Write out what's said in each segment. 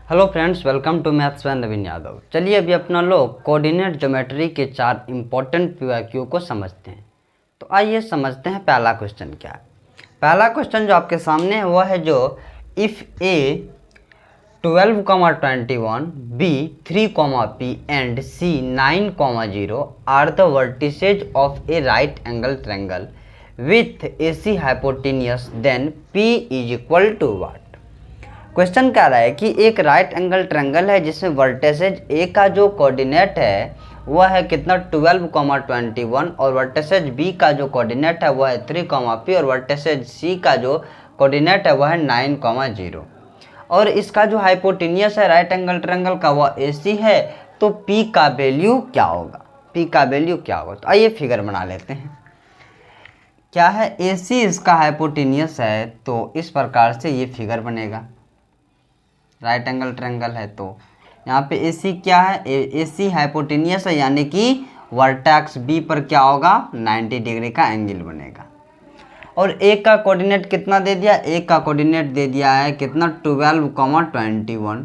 Hello friends, welcome to maths by Naveen Yadav. चलिए अभी अपना लोग कोऑर्डिनेट ज्योमेट्री के 4 इंपॉर्टेंट पीवाईक्यू को समझते हैं। तो आइए समझते हैं पहला क्वेश्चन क्या है। पहला क्वेश्चन जो आपके सामने है वह है जो if A 12,21 B 3, and C 9, 0 are the vertices of a right angle triangle with A C hypotenuse, then P is equal to what. Question कह रहा है कि एक राइट एंगल ट्रायंगल है जिसमें वर्टेसेज ए का जो कोऑर्डिनेट है वह है कितना 12, 21 और वर्टेसेज बी का जो कोऑर्डिनेट है वह है 3, पी और वर्टेसेज सी का जो कोऑर्डिनेट है वह है 9, 0 और इसका जो हाइपोटेन्यूस है राइट एंगल ट्रायंगल का वह ए सी है। तो पी का वैल्यू क्या होगा, पी का वैल्यू क्या होगा। तो आइए फिगर बना लेते हैं। क्या है, ए सी इसका हाइपोटेन्यूस है तो इस प्रकार से ये फिगर बनेगा। राइट एंगल ट्रायंगल है तो यहाँ पे ए सी क्या है, ए सी हाइपोटेन्यूस है, यानी कि वर्टेक्स बी पर क्या होगा 90 डिग्री का एंगल बनेगा। और ए का कोऑर्डिनेट कितना दे दिया, ए का कोऑर्डिनेट दे दिया है कितना 12, 21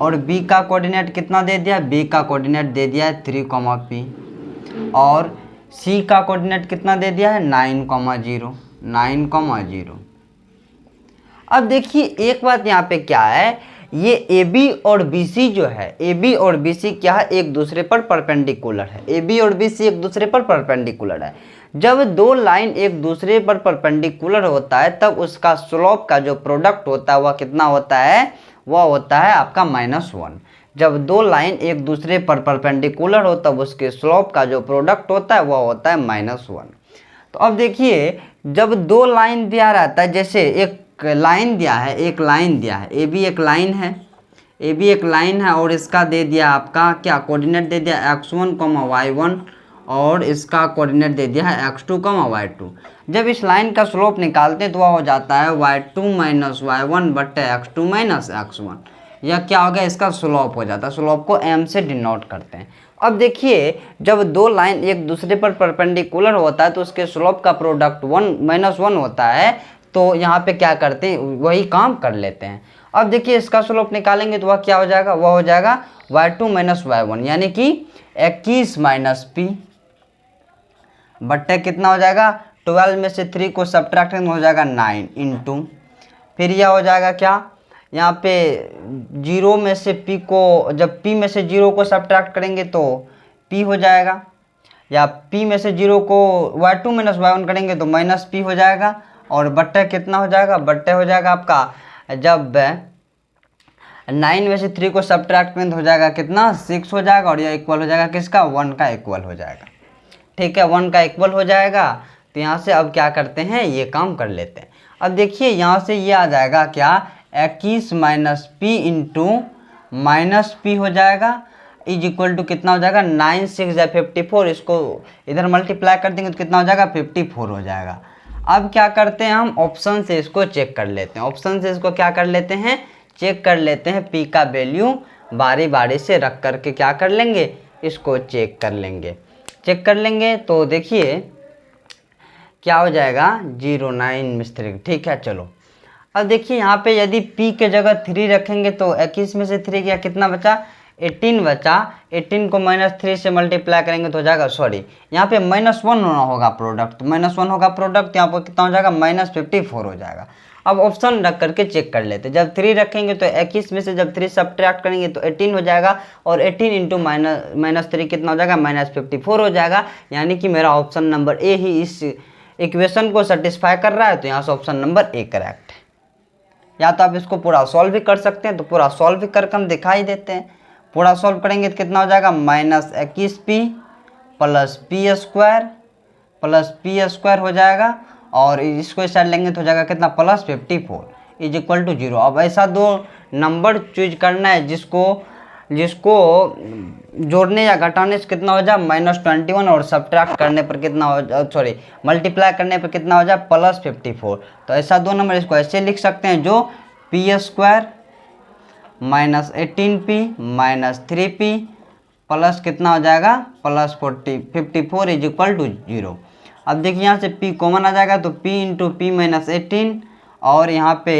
और बी का कोऑर्डिनेट कितना दे दिया, बी का कोऑर्डिनेट दे दिया है 3, पी और सी का कोऑर्डिनेट कितना दे दिया है 9, 0। अब देखिए एक बात यहाँ पे क्या है, ये ए बी और बी सी जो है, ए बी और बी सी क्या है, एक दूसरे पर परपेंडिकुलर है। ए बी और बी सी एक दूसरे पर परपेंडिकुलर है। जब दो लाइन एक दूसरे पर परपेंडिकुलर होता है तब उसका स्लोप का जो प्रोडक्ट होता है वह कितना होता है, वह होता है आपका -1। जब दो लाइन एक दूसरे पर परपेंडिकुलर हो तब उसके स्लोप का जो प्रोडक्ट होता है वह होता है -1। तो अब देखिए जब दो लाइन दिया रहता है, जैसे एक लाइन दिया है, एक लाइन दिया है, ए बी एक लाइन है, ए बी एक लाइन है और इसका दे दिया आपका क्या कोऑर्डिनेट दे दिया x1, y1 और इसका कोऑर्डिनेट दे दिया है x2, y2। जब इस लाइन का स्लोप निकालते हैं तो वह हो जाता है y2 - y1 बटे x2 - x1। यह क्या हो गया, इसका स्लोप हो जाता है। स्लोप को m से डिनोट करते हैं। अब देखिए जब दो लाइन एक दूसरे पर परपेंडिकुलर होता है तो उसके स्लोप का प्रोडक्ट 1 - 1 होता है। तो यहाँ पे क्या करते हैं, वही काम कर लेते हैं। अब देखिए इसका स्लोप निकालेंगे तो वह क्या हो जाएगा, वह हो जाएगा y2 - y1 यानी कि 21 - p बट्टे कितना हो जाएगा 12 में से 3 को सब्ट्रैक्ट करेंगे हो जाएगा 9 इंटू, फिर यह हो जाएगा क्या, यहाँ पे 0 में से p को, जब p में से 0 को सब्ट्रैक्ट करेंगे तो p हो जाएगा, या p में से 0 को y2 - y1 करेंगे तो -p हो जाएगा और बट्टे कितना हो जाएगा, बट्टे हो जाएगा आपका, जब 9 में से 3 को सब्ट्रैक्ट करेंगे तो हो जाएगा कितना 6 हो जाएगा और यह इक्वल हो जाएगा किसका 1 का इक्वल हो जाएगा। ठीक है, 1 का इक्वल हो जाएगा। तो यहाँ से अब क्या करते हैं, ये काम कर लेते हैं। अब देखिए यहाँ से ये आ जाएगा क्या 21 - p इंटू -p हो जाएगा इज इक्वल टू कितना हो जाएगा 9 6 या 54। इसको इधर मल्टीप्लाई कर देंगे तो कितना हो जाएगा 54 हो जाएगा। अब क्या करते हैं, हम ऑप्शन से इसको चेक कर लेते हैं। ऑप्शन से इसको क्या कर लेते हैं, चेक कर लेते हैं। p का वैल्यू बारी बारी से रख करके क्या कर लेंगे, इसको चेक कर लेंगे। चेक कर लेंगे तो देखिए क्या हो जाएगा 09 मिस्टेक। ठीक है, चलो अब देखिए यहाँ पे यदि p के जगह 3 रखेंगे तो 21 में से 3 गया कितना बचा 18 बचा। 18 को -3 से मल्टीप्लाई करेंगे तो हो जाएगा, सॉरी यहाँ पे -1 होना होगा प्रोडक्ट, -1 होगा प्रोडक्ट, यहाँ पर कितना हो जाएगा -54 हो जाएगा। अब ऑप्शन रख करके चेक कर लेते हैं। जब 3 रखेंगे तो 21 में से जब 3 सब्ट्रैक्ट करेंगे तो 18 हो जाएगा और 18 इंटू -3 कितना हो जाएगा -54 हो जाएगा। यानी कि मेरा ऑप्शन नंबर ए ही इस इक्वेशन को सेटिस्फाई कर रहा है। तो यहाँ से ऑप्शन नंबर ए करेक्ट है। या तो आप इसको पूरा सॉल्व भी कर सकते हैं, तो पूरा सॉल्व भी करके हम दिखाई देते हैं। पूरा सॉल्व करेंगे तो कितना हो जाएगा -21p प्लस p स्क्वायर हो जाएगा और इसको इस साइड लेंगे तो हो जाएगा कितना +54 इज इक्वल टू 0। अब ऐसा दो नंबर चूज करना है जिसको जोड़ने या घटाने से कितना हो जाए -21 और सब्ट्रैक्ट करने पर कितना हो जाए, सॉरी मल्टीप्लाई करने पर कितना हो जाए +54। तो ऐसा दो नंबर इसको ऐसे लिख सकते हैं जो p square -18p -3p plus कितना हो जाएगा +54 इज इक्वल टू 0। अब देखिए यहाँ से p कॉमन आ जाएगा तो p इंटू p -18 और यहाँ पे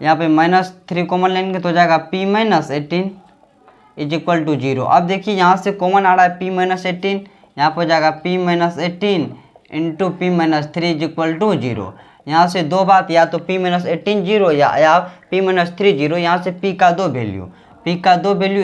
यहाँ पे -3 कॉमन लेंगे तो हो जाएगा p - 18 इज इक्वल टू 0। अब देखिए यहाँ से कॉमन आ रहा है p - 18, यहाँ पर हो जाएगा p - 18 into p - 3 is equal to 0। यहाँ से दो बात, या तो p - 18 0 या p - 3 0। यहाँ से p का दो वैल्यू,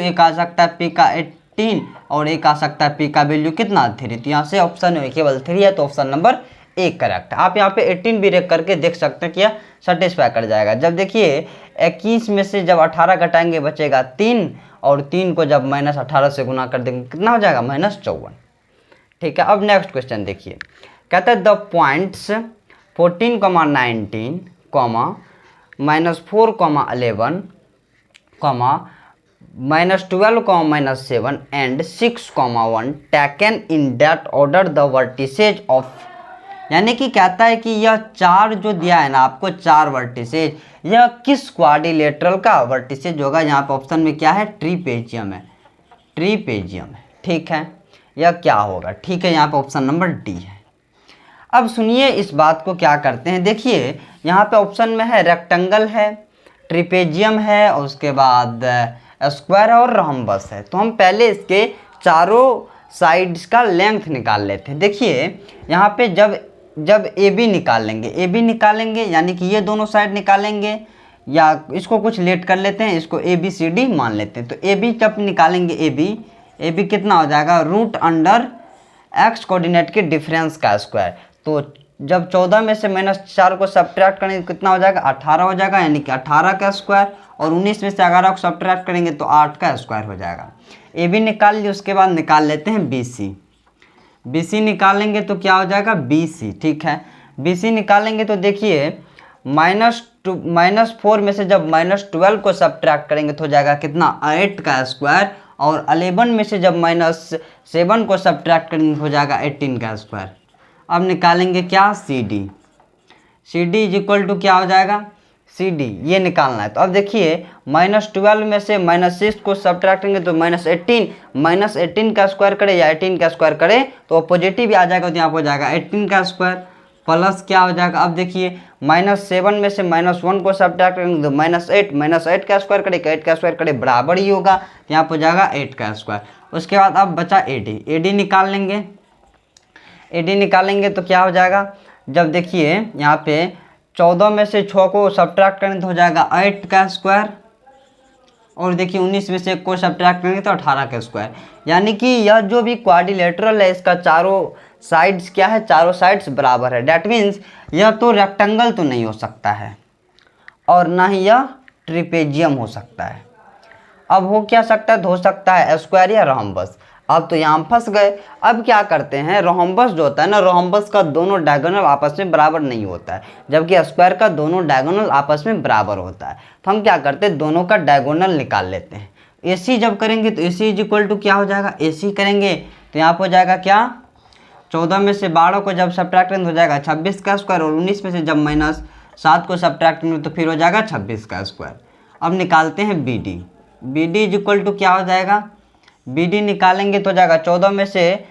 एक आ सकता है p का 18 और एक आ सकता है p का वैल्यू कितना 3। तो यहाँ से ऑप्शन केवल 3 है, तो ऑप्शन नंबर 1 करेक्ट। आप यहाँ पे 18 भी रेख करके देख सकते हैं कि यह सेटिस्फाई कर जाएगा। जब देखिए 21 में से जब 18 घटाएंगे बचेगा 3, और 3 को जब -18 से गुना कर देंगे कितना हो जाएगा -54। ठीक है, अब नेक्स्ट क्वेश्चन देखिए, कहता है the points 14, -19, -4, -11, -12, -7 and 6, 1 taken in that order the vertices of, यानी कि कहता है कि यह चार जो दिया है ना आपको, चार वर्टिसेज, यह किस क्वाड्रिलेटरल का वर्टिसेज होगा। यहाँ पे ऑप्शन में क्या है, ट्रीपेजियम है, ठीक है, यह क्या होगा। ठीक है, यहाँ पे ऑप्शन नंबर डी है। अब सुनिए इस बात को क्या करते हैं, देखिए यहाँ पे ऑप्शन में है रेक्टेंगल है, ट्रिपेजियम है, और उसके बाद स्क्वायर और रोम्बस है। तो हम पहले इसके चारों साइड्स का लेंथ निकाल लेते हैं। देखिए यहाँ पे जब ए बी निकालेंगे यानी कि ये दोनों साइड निकालेंगे, या इसको कुछ लेट कर लेते हैं, इसको ए बी सी डी मान लेते हैं। तो ए बी जब निकालेंगे, ए बी कितना हो जाएगा, √x कोऑर्डिनेट के डिफरेंस का स्क्वायर। तो जब 14 में से -4 को सब्ट्रैक्ट करेंगे कितना हो जाएगा, 18 हो जाएगा, यानी कि 18 का स्क्वायर, और 19 में से 11 को सब्ट्रैक्ट करेंगे तो 8 का स्क्वायर हो जाएगा। ए बी निकाल लिया, उसके बाद निकाल लेते हैं बी सी निकालेंगे तो क्या हो जाएगा, BC। ठीक है, BC निकालेंगे तो देखिए -4 में से जब -12 को सब्ट्रैक्ट करेंगे तो हो जाएगा कितना, 8 का स्क्वायर, और 11 में से जब -7 को सब्ट्रैक्ट करेंगे तो हो जाएगा 18 का स्क्वायर। अब निकालेंगे क्या, CD इज इक्वल टू क्या हो जाएगा, CD, ये निकालना है। तो अब देखिए -12 में से -6 को सब्ट्रैक्ट करेंगे तो -18 का स्क्वायर करे या 18 का स्क्वायर करे तो पॉजिटिव आ जाएगा, तो यहाँ पर हो जाएगा 18 का स्क्वायर प्लस क्या हो जाएगा। अब देखिए -7 में से -1 को सब्ट्रैक्ट करेंगे तो -8 का स्क्वायर करे, 8 का स्क्वायर करे बराबर ही होगा, तो यहाँ पर हो जाएगा 8 का स्क्वायर। उसके बाद अब बचा AD निकालेंगे तो क्या हो जाएगा, जब देखिए यहाँ पे 14 में से 6 को सब्ट्रैक्ट करेंगे तो हो जाएगा 8 का स्क्वायर, और देखिए 19 में से 1 को सब्ट्रैक्ट करेंगे तो 18 का स्क्वायर। यानी कि यह जो भी क्वाड्रिलेटरल है इसका चारों साइड्स क्या है, चारों साइड्स बराबर है। डैट मीन्स यह तो रेक्टेंगल तो नहीं हो सकता है, और ना ही यह ट्रिपेजियम हो सकता है। अब हो क्या सकता है, हो सकता है स्क्वायर या रोम्बस। अब तो यहाँ फंस गए। अब क्या करते हैं, रोम्बस जो होता है ना, रोम्बस का दोनों डायगोनल आपस में बराबर नहीं होता है, जबकि स्क्वायर का दोनों डायगोनल आपस में बराबर होता है। तो हम क्या करते हैं, दोनों का डायगोनल निकाल लेते हैं। AC जब करेंगे तो AC इज इक्वल टू क्या हो जाएगा, AC करेंगे तो यहाँ पर हो जाएगा क्या, 14 में से 12 को जब सब्ट्रैक्ट करेंगे तो हो जाएगा 26 का स्क्वायर, और 19 में से जब -7 को सब्ट्रैक्ट करेंगे तो फिर हो जाएगा 26 का स्क्वायर। अब निकालते हैं BD इज इक्वल टू क्या हो जाएगा, BD निकालेंगे तो जाएगा 14 में से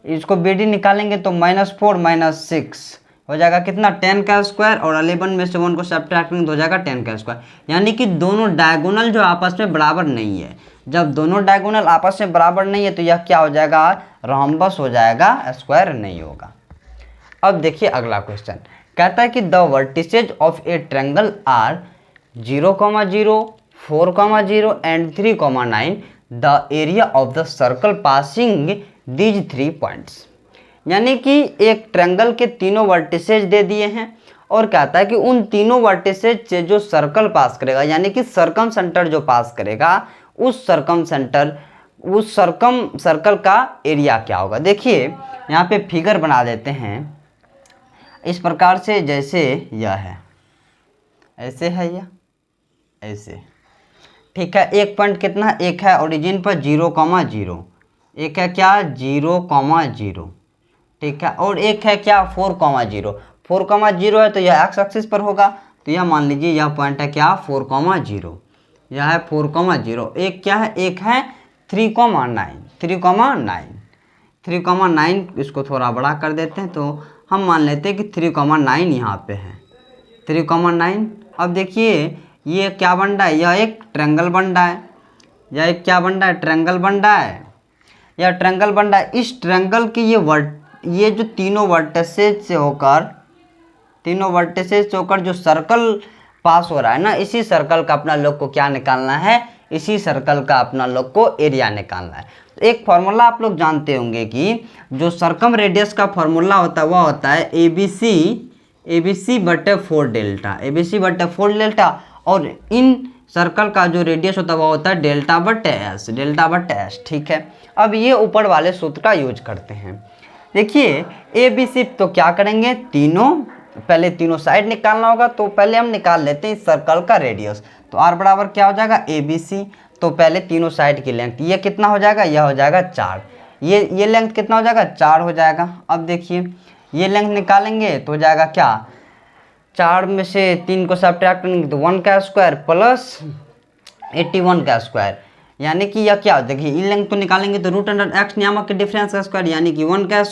इसको BD निकालेंगे तो -4 - 6 हो जाएगा कितना, 10 का स्क्वायर, और 11 में से 1 को सब्ट्रैक्ट करेंगे तो हो जाएगा 10 का स्क्वायर। यानी कि दोनों डायगोनल जो आपस में बराबर नहीं है। जब दोनों डायगोनल आपस में बराबर नहीं है तो यह क्या हो जाएगा, रोम्बस हो जाएगा, स्क्वायर नहीं होगा। अब देखिए अगला क्वेश्चन, कहता है कि the vertices of a triangle are 0, 0, 4, 0 and 3, 9 the area of the circle passing these 3 points. यानी कि एक ट्रायंगल के तीनों वर्टिसेज दे दिए हैं, और कहता है कि उन तीनों वर्टिसेज से जो सर्कल पास करेगा, यानी कि सर्कम सेंटर जो पास करेगा, उस सर्कल का एरिया क्या होगा। देखिए यहाँ पे फिगर बना देते हैं इस प्रकार से, जैसे यह है, ऐसे है यह, ऐसे। ठीक है, एक पॉइंट कितना, एक है ओरिजिन पर 0, 0, एक है क्या 0, 0, ठीक है, और एक है क्या 4, 0, 4, 0 है तो यह एक्स एक्सिस पर होगा। तो यह मान लीजिए यह पॉइंट है क्या 4, 0, यह है 4, 0। एक क्या है, एक है 3, 9, 3,9। इसको थोड़ा बड़ा कर देते हैं तो हम मान लेते हैं कि 3,9 यहाँ पे है, 3,9 अब देखिए ये क्या बन रहा है, यह एक ट्रायंगल बन रहा है, यह एक क्या बन रहा है, ट्रायंगल बन रहा है, यह ट्रायंगल बन रहा है। इस ट्रायंगल की ये जो तीनों वर्टिसेज से होकर जो सर्कल पास हो रहा है ना, इसी सर्कल का अपना लोग को क्या निकालना है, इसी सर्कल का अपना लोग को एरिया निकालना है। तो एक फॉर्मूला आप लोग जानते होंगे कि जो सर्कम रेडियस का फॉर्मूला होता है वह होता है ABC बटे 4 डेल्टा, ABC बटे 4 डेल्टा, और इन सर्कल का जो रेडियस होता है वह होता है डेल्टा बटे एस, ठीक है। अब ये ऊपर वाले सूत्र का यूज करते हैं। देखिए ABC तो क्या करेंगे, पहले तीनों साइड निकालना होगा, तो पहले हम निकाल लेते हैं इस सर्कल का रेडियस। तो R बराबर क्या हो जाएगा, ABC, तो पहले तीनों साइड की लेंथ, ये कितना हो जाएगा, यह हो जाएगा 4, ये लेंथ कितना हो जाएगा, 4 हो जाएगा। अब देखिए ये लेंथ निकालेंगे तो हो जाएगा क्या, 4 में से 3 को सब्ट्रैक्ट करेंगे तो 1 का स्क्वायर प्लस 81 का स्क्वायर, यानी कि यह क्या, देखिए ये लेंथ को निकालेंगे तो रूट अंडर एक्स नियामक के डिफरेंस का स्क्वायर, यानी कि 1 का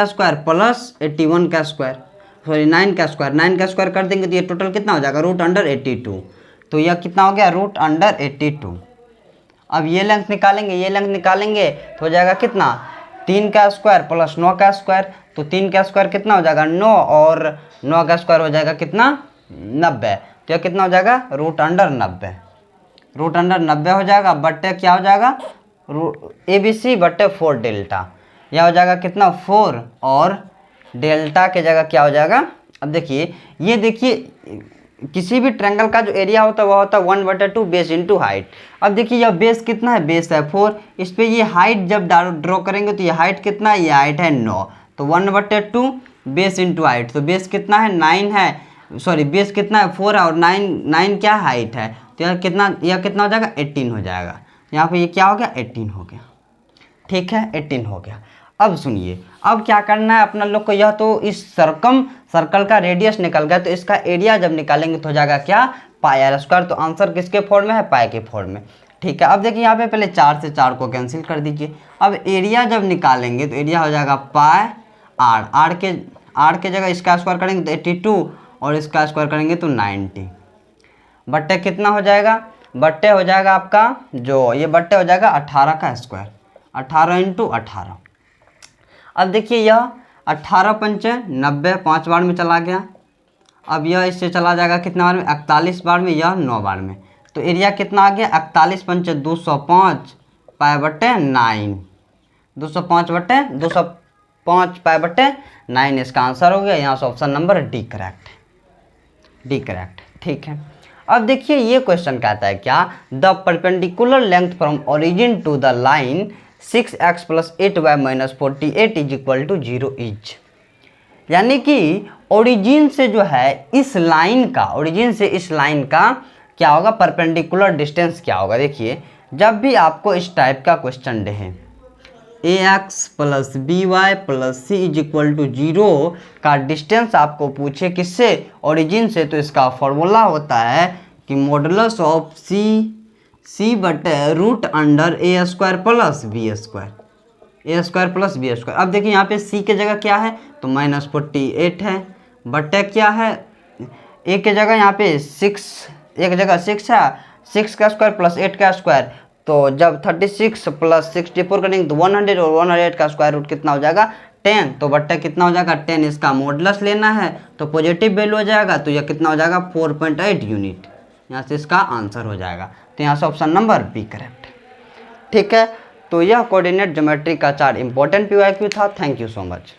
स्क्वायर प्लस 81 का स्क्वायर, सॉरी 9 का स्क्वायर कर देंगे तो ये टोटल कितना हो जाएगा, रूट अंडर 82, तो यह कितना हो गया, रूट अंडर 82। अब ये लेंथ निकालेंगे तो हो जाएगा कितना, 3 का स्क्वायर प्लस 9 का स्क्वायर, तो 3 का स्क्वायर कितना हो जाएगा 9, और 9 का स्क्वायर हो जाएगा कितना 90, तो यह कितना हो जाएगा, रूट अंडर 90 हो जाएगा, बट्टे क्या हो जाएगा, ABC बट्टे 4 डेल्टा, यह हो जाएगा कितना 4, और डेल्टा के जगह क्या हो जाएगा। अब देखिए ये देखिए किसी भी ट्रायंगल का जो एरिया होता है वह होता है 1/2 बेस इंटू हाइट। अब देखिए यह बेस कितना है, बेस है 4, इस पे ये हाइट जब ड्रॉ करेंगे तो ये हाइट कितना है, ये हाइट है 9, तो 1/2 बेस इंटू हाइट, तो बेस कितना है 9 है, सॉरी बेस कितना है 4 है, और 9 क्या हाइट है, तो यह कितना हो जाएगा 18 हो जाएगा। यहाँ पे ये क्या हो गया 18 हो गया, ठीक है 18 हो गया। अब सुनिए अब क्या करना है अपना लोग को, यह तो इस सर्कल का रेडियस निकल गया, तो इसका एरिया जब निकालेंगे तो हो जाएगा क्या, पाई आर स्क्वायर, तो आंसर किसके फॉर्म में है, पाई के फॉर्म में, ठीक है। अब देखिए यहाँ पे पहले 4 से 4 को कैंसिल कर दीजिए। अब एरिया जब निकालेंगे तो एरिया हो जाएगा पाई आर के जगह इसका स्क्वायर करेंगे तो 82, और इसका स्क्वायर करेंगे तो 90, बट्टे कितना हो जाएगा, बट्टे हो जाएगा आपका जो ये बट्टे हो जाएगा 18 का स्क्वायर, 18 इंटू 18। अब देखिए यह 18 पंचे 90, 5 बार में चला गया, अब यह इससे चला जाएगा कितना बार में, 41 बार में, यह 9 बार में, तो एरिया कितना आ गया 41 पंचे 205 पाई बट्टे 9, 205 पाई बट्टे 9 इसका आंसर हो गया। यहाँ से ऑप्शन नंबर डी करेक्ट, ठीक है। अब देखिए ये क्वेश्चन कहता है क्या, the perpendicular length from origin to the line 6x + 8y - 48 = 0 is, यानी कि ओरिजिन से जो है इस लाइन का क्या होगा, परपेंडिकुलर डिस्टेंस क्या होगा। देखिए जब भी आपको इस टाइप का question they ax + by + c = 0 का डिस्टेंस आपको पूछे किससे, ओरिजिन से, तो इसका फॉर्मूला होता है कि मॉडुलस ऑफ c बटे root under a² + b², a² + b²। अब देखिए यहाँ पे c के जगह क्या है, तो -48 है, बटे क्या है, a के जगह यहाँ पे 6, एक जगह 6 है, 6 का स्क्वायर प्लस 8 का स्क्वायर, तो जब 36 + 64 करेंगे तो 100, और 108 का स्क्वायर रूट कितना हो जाएगा 10, तो बट्टा कितना हो जाएगा 10, इसका मॉडुलस लेना है तो पॉजिटिव वैल्यू हो जाएगा, तो यह कितना हो जाएगा 4.8 यूनिट, यहाँ से इसका आंसर हो जाएगा। तो यहाँ से ऑप्शन नंबर बी करेक्ट, ठीक है। तो यह कोऑर्डिनेट ज्योमेट्री का 4 इंपॉर्टेंट PYQ था। Thank you so much.